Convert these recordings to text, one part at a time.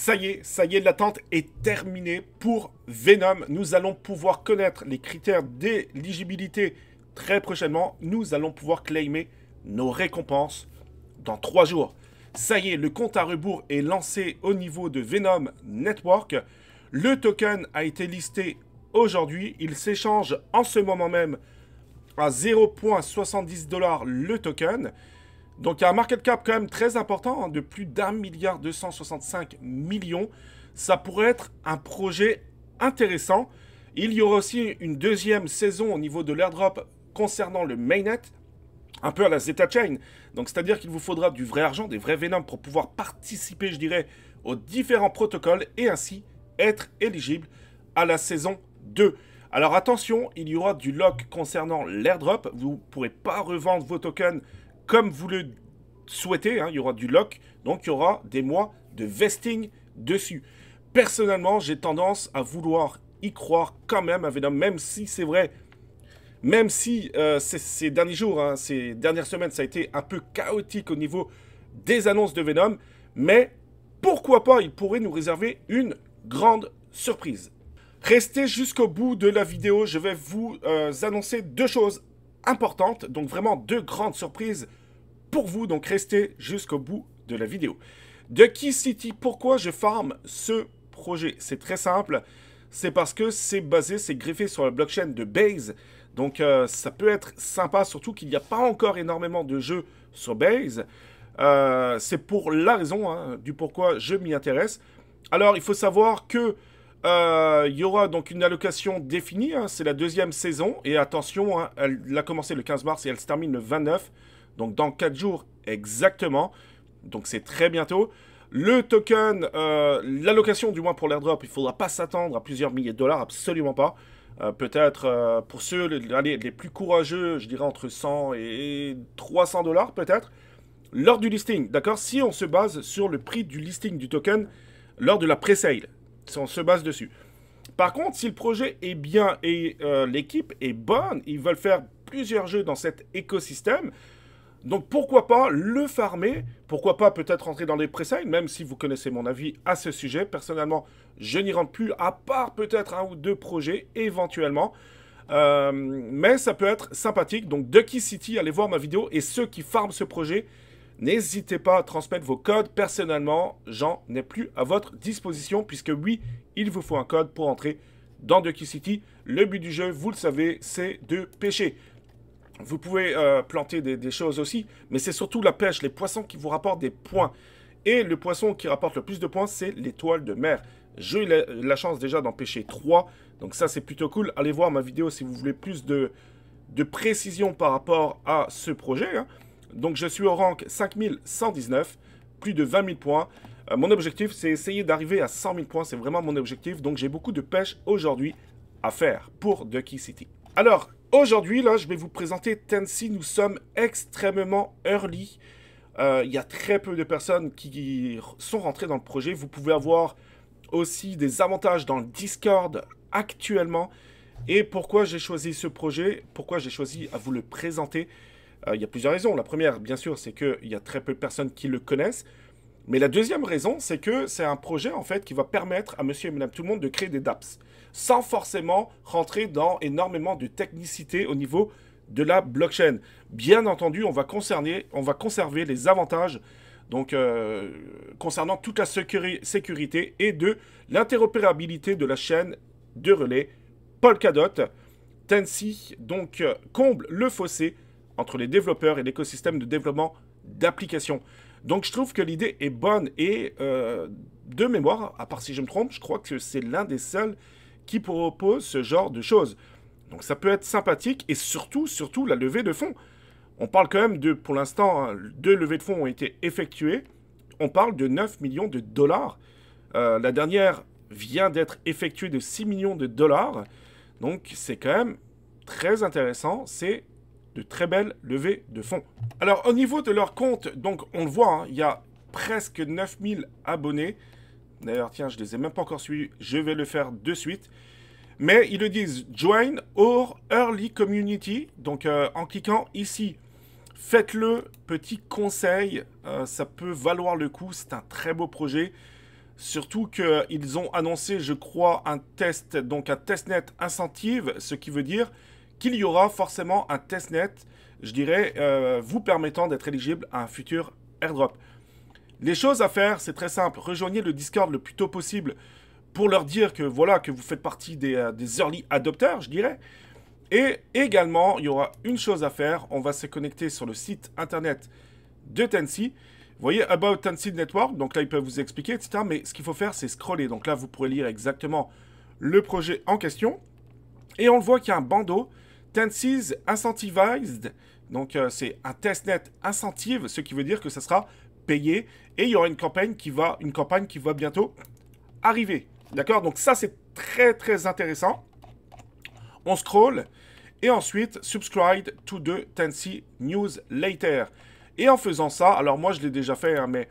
Ça y est, l'attente est terminée pour Venom. Nous allons pouvoir connaître les critères d'éligibilité très prochainement. Nous allons pouvoir claimer nos récompenses dans 3 jours. Ça y est, le compte à rebours est lancé au niveau de Venom Network. Le token a été listé aujourd'hui. Il s'échange en ce moment même à 0,70 $ le token. Donc il y a un market cap quand même très important, hein, de plus d'1,265 milliard. Ça pourrait être un projet intéressant. Il y aura aussi une deuxième saison au niveau de l'airdrop concernant le mainnet, un peu à la Zeta Chain. Donc c'est-à-dire qu'il vous faudra du vrai argent, des vrais Venom pour pouvoir participer, je dirais, aux différents protocoles et ainsi être éligible à la saison 2. Alors attention, il y aura du lock concernant l'airdrop. Vous ne pourrez pas revendre vos tokens comme vous le souhaitez, hein. Il y aura du lock, donc il y aura des mois de vesting dessus. Personnellement, j'ai tendance à vouloir y croire quand même à Venom, même si c'est vrai, même si ces derniers jours, hein, ces dernières semaines, ça a été un peu chaotique au niveau des annonces de Venom, mais pourquoi pas, il pourrait nous réserver une grande surprise. Restez jusqu'au bout de la vidéo, je vais vous annoncer deux choses importantes, donc vraiment deux grandes surprises pour vous, donc restez jusqu'au bout de la vidéo. Ducky City, pourquoi je farm ce projet? C'est très simple, c'est parce que c'est basé, c'est greffé sur la blockchain de Base, donc ça peut être sympa, surtout qu'il n'y a pas encore énormément de jeux sur Base. C'est pour la raison, hein, du pourquoi je m'y intéresse. Alors, il faut savoir que il y aura donc une allocation définie, hein, c'est la deuxième saison, et attention, hein, elle a commencé le 15 mars et elle se termine le 29, donc dans 4 jours exactement, donc c'est très bientôt. Le token, l'allocation du moins pour l'airdrop, il ne faudra pas s'attendre à plusieurs milliers de dollars, absolument pas. Peut-être pour ceux les plus courageux, je dirais entre 100 et 300 dollars peut-être, lors du listing, d'accord? Si on se base sur le prix du listing du token lors de la pre-sale, si on se base dessus. Par contre, si le projet est bien et l'équipe est bonne, ils veulent faire plusieurs jeux dans cet écosystème, donc pourquoi pas le farmer, pourquoi pas peut-être rentrer dans les pre-sales, même si vous connaissez mon avis à ce sujet. Personnellement, je n'y rentre plus, à part peut-être un ou deux projets, éventuellement. Mais ça peut être sympathique. Donc Ducky City, allez voir ma vidéo. Et ceux qui farment ce projet, n'hésitez pas à transmettre vos codes. Personnellement, j'en ai plus à votre disposition, puisque oui, il vous faut un code pour entrer dans Ducky City. Le but du jeu, vous le savez, c'est de pêcher. Vous pouvez planter des choses aussi, mais c'est surtout la pêche, les poissons qui vous rapportent des points. Et le poisson qui rapporte le plus de points, c'est l'étoile de mer. J'ai eu la chance déjà d'en pêcher 3, donc ça c'est plutôt cool. Allez voir ma vidéo si vous voulez plus de précision par rapport à ce projet, hein. Donc je suis au rank 5119, plus de 20 000 points. Mon objectif, c'est essayer d'arriver à 100 000 points, c'est vraiment mon objectif. Donc j'ai beaucoup de pêche aujourd'hui à faire pour Ducky City. Alors, aujourd'hui, là, je vais vous présenter Tensi. Nous sommes extrêmement early. Il y a très peu de personnes qui sont rentrées dans le projet. Vous pouvez avoir aussi des avantages dans le Discord actuellement. Et pourquoi j'ai choisi ce projet? Pourquoi j'ai choisi à vous le présenter? Il y a plusieurs raisons. La première, bien sûr, c'est qu'il y a très peu de personnes qui le connaissent. Mais la deuxième raison, c'est que c'est un projet, en fait, qui va permettre à monsieur et madame tout le monde de créer des dApps, sans forcément rentrer dans énormément de technicité au niveau de la blockchain. Bien entendu, on va conserver les avantages donc, concernant toute la sécurité et de l'interopérabilité de la chaîne de relais Polkadot. Tensi donc comble le fossé entre les développeurs et l'écosystème de développement d'applications. Donc je trouve que l'idée est bonne et de mémoire, à part si je me trompe, je crois que c'est l'un des seuls qui propose ce genre de choses. Donc ça peut être sympathique et surtout la levée de fonds. On parle quand même de, pour l'instant, hein, 2 levées de fonds ont été effectuées. On parle de 9 millions de dollars. La dernière vient d'être effectuée de 6 millions de dollars. Donc c'est quand même très intéressant. C'est de très belles levées de fonds. Alors, au niveau de leur compte, donc on le voit, hein, il y a presque 9000 abonnés. D'ailleurs, tiens, je ne les ai même pas encore suivis. Je vais le faire de suite. Mais ils le disent, join our early community. Donc, en cliquant ici, faites-le. Petit conseil, ça peut valoir le coup. C'est un très beau projet. Surtout qu'ils ont annoncé, je crois, un test, donc un testnet incentive, ce qui veut dire qu'il y aura forcément un testnet, je dirais, vous permettant d'être éligible à un futur airdrop. Les choses à faire, c'est très simple. Rejoignez le Discord le plus tôt possible pour leur dire que voilà, que vous faites partie des early adopters, je dirais. Et également, il y aura une chose à faire. On va se connecter sur le site internet de Tencent. Vous voyez, About Tencent Network. Donc là, ils peuvent vous expliquer, etc. Mais ce qu'il faut faire, c'est scroller. Donc là, vous pourrez lire exactement le projet en question. Et on le voit qu'il y a un bandeau. Tencent Incentivized. Donc c'est un testnet incentive, ce qui veut dire que ça sera payé. Et il y aura une campagne qui va bientôt arriver. D'accord? Donc ça, c'est très, très intéressant. On scroll. Et ensuite, subscribe to the Tencent newsletter. Et en faisant ça, alors moi, je l'ai déjà fait, hein, mais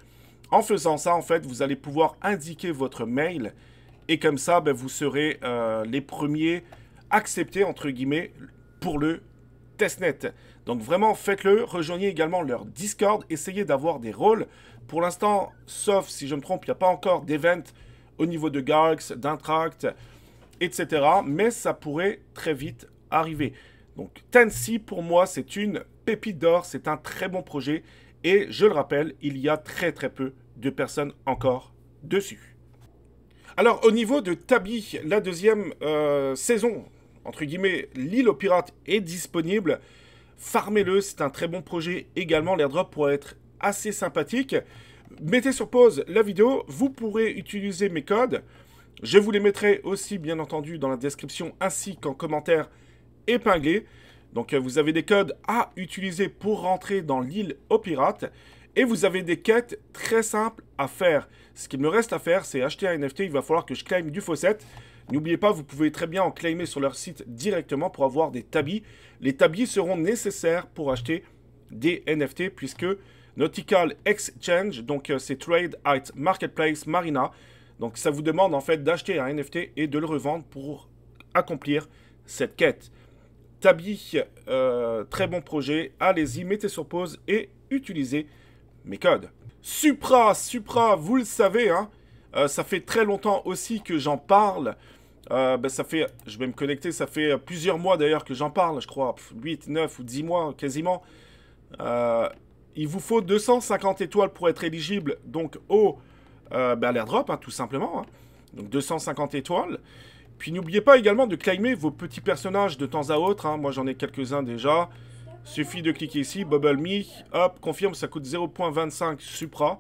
en faisant ça, en fait, vous allez pouvoir indiquer votre mail. Et comme ça, ben, vous serez les premiers acceptés, entre guillemets, pour le testnet. Donc vraiment, faites-le. Rejoignez également leur Discord. Essayez d'avoir des rôles. Pour l'instant, sauf si je me trompe, il n'y a pas encore d'event au niveau de Garx, d'Intract, etc. Mais ça pourrait très vite arriver. Donc Tencent, pour moi, c'est une pépite d'or. C'est un très bon projet. Et je le rappelle, il y a très très peu de personnes encore dessus. Alors, au niveau de Tabi, la deuxième saison, entre guillemets, l'île aux pirates est disponible. Farmez-le, c'est un très bon projet également. L'airdrop pourrait être assez sympathique. Mettez sur pause la vidéo, vous pourrez utiliser mes codes. Je vous les mettrai aussi, bien entendu, dans la description ainsi qu'en commentaire épinglé. Donc, vous avez des codes à utiliser pour rentrer dans l'île aux pirates. Et vous avez des quêtes très simples à faire. Ce qu'il me reste à faire, c'est acheter un NFT. Il va falloir que je claim du faucet. N'oubliez pas, vous pouvez très bien en claimer sur leur site directement pour avoir des tabis. Les tabis seront nécessaires pour acheter des NFT puisque Nautical Exchange, donc c'est Trade at Marketplace Marina. Donc ça vous demande en fait d'acheter un NFT et de le revendre pour accomplir cette quête. Tabi, très bon projet. Allez-y, mettez sur pause et utilisez mes codes. Supra, vous le savez, hein, ça fait très longtemps aussi que j'en parle. Ça fait, je vais me connecter, ça fait plusieurs mois d'ailleurs que j'en parle, je crois, 8, 9 ou 10 mois quasiment. Il vous faut 250 étoiles pour être éligible donc au l'airdrop, hein, tout simplement. Hein. Donc 250 étoiles. Puis n'oubliez pas également de claimer vos petits personnages de temps à autre. Hein. Moi j'en ai quelques-uns déjà. Suffit de cliquer ici, Bubble Me, hop, confirme, ça coûte 0.25 Supra.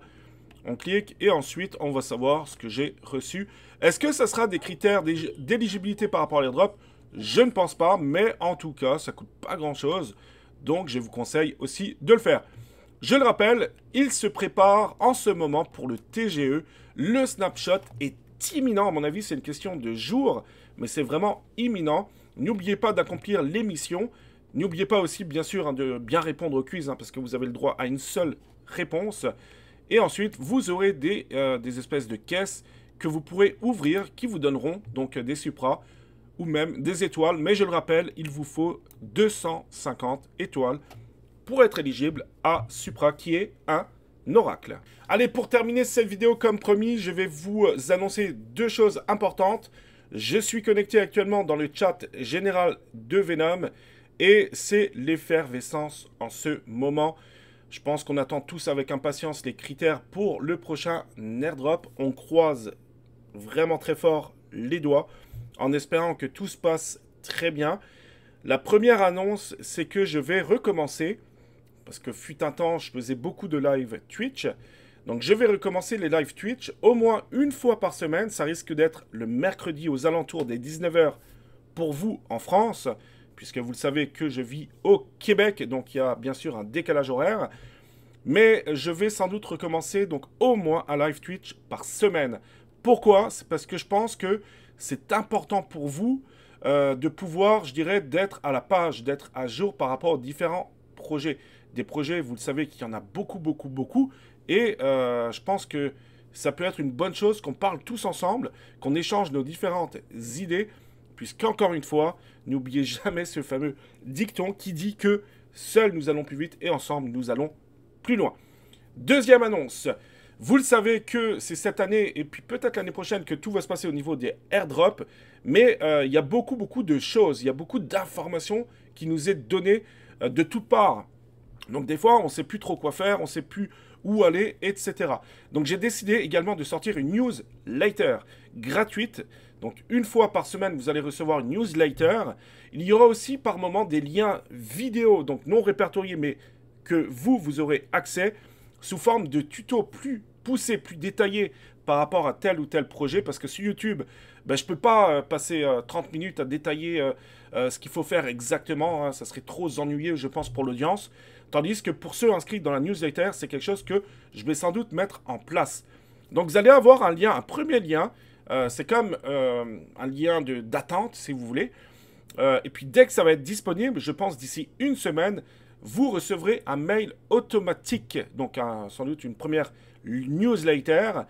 On clique et ensuite on va savoir ce que j'ai reçu. Est-ce que ça sera des critères d'éligibilité par rapport à l'airdrop? Je ne pense pas, mais en tout cas, ça coûte pas grand-chose. Donc je vous conseille aussi de le faire. Je le rappelle, il se prépare en ce moment pour le TGE. Le snapshot est imminent, à mon avis, c'est une question de jours, mais c'est vraiment imminent. N'oubliez pas d'accomplir les missions. N'oubliez pas aussi, bien sûr, hein, de bien répondre au quiz, hein, parce que vous avez le droit à une seule réponse. Et ensuite, vous aurez des espèces de caisses que vous pourrez ouvrir, qui vous donneront donc des supras ou même des étoiles. Mais je le rappelle, il vous faut 250 étoiles pour être éligible à Supra, qui est un oracle. Allez, pour terminer cette vidéo, comme promis, je vais vous annoncer deux choses importantes. Je suis connecté actuellement dans le chat général de Venom. Et c'est l'effervescence en ce moment. Je pense qu'on attend tous avec impatience les critères pour le prochain airdrop. On croise vraiment très fort les doigts en espérant que tout se passe très bien. La première annonce, c'est que je vais recommencer. Parce que fut un temps, je faisais beaucoup de live Twitch. Donc je vais recommencer les live Twitch au moins une fois par semaine. Ça risque d'être le mercredi aux alentours des 19 h pour vous en France. Puisque vous le savez que je vis au Québec, donc il y a bien sûr un décalage horaire. Mais je vais sans doute recommencer donc au moins un live Twitch par semaine. Pourquoi? C'est parce que je pense que c'est important pour vous de pouvoir, je dirais, d'être à la page, d'être à jour par rapport aux différents projets. Des projets, vous le savez qu'il y en a beaucoup. Et je pense que ça peut être une bonne chose qu'on parle tous ensemble, qu'on échange nos différentes idées. Puisqu'encore une fois, n'oubliez jamais ce fameux dicton qui dit que seuls nous allons plus vite et ensemble nous allons plus loin. Deuxième annonce, Vous le savez que c'est cette année et puis peut-être l'année prochaine que tout va se passer au niveau des airdrops, mais il y a beaucoup de choses, il y a beaucoup d'informations qui nous est données de toutes parts. Donc des fois, on ne sait plus trop quoi faire, on ne sait plus où aller, etc. Donc j'ai décidé également de sortir une newsletter gratuite. Donc une fois par semaine, vous allez recevoir une newsletter. Il y aura aussi par moment des liens vidéo, donc non répertoriés, mais que vous aurez accès sous forme de tutos plus poussés, plus détaillés par rapport à tel ou tel projet. Parce que sur YouTube, ben, je ne peux pas passer 30 minutes à détailler ce qu'il faut faire exactement. Hein. Ça serait trop ennuyeux, je pense, pour l'audience. Tandis que pour ceux inscrits dans la newsletter, c'est quelque chose que je vais sans doute mettre en place. Donc vous allez avoir un lien, un premier lien. C'est comme un lien d'attente, si vous voulez. Et puis dès que ça va être disponible, je pense d'ici une semaine, vous recevrez un mail automatique. Donc sans doute une première newsletter.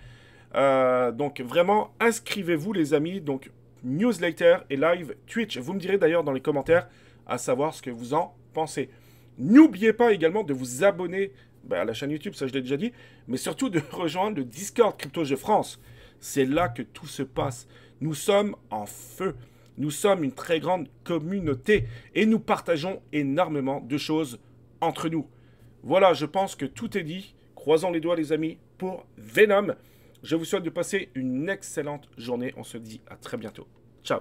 Donc vraiment, inscrivez-vous les amis. Donc newsletter et live Twitch. Vous me direz d'ailleurs dans les commentaires à savoir ce que vous en pensez. N'oubliez pas également de vous abonner à la chaîne YouTube, ça je l'ai déjà dit, mais surtout de rejoindre le Discord CryptoJeux France. C'est là que tout se passe. Nous sommes en feu. Nous sommes une très grande communauté et nous partageons énormément de choses entre nous. Voilà, je pense que tout est dit. Croisons les doigts les amis pour Venom. Je vous souhaite de passer une excellente journée. On se dit à très bientôt. Ciao.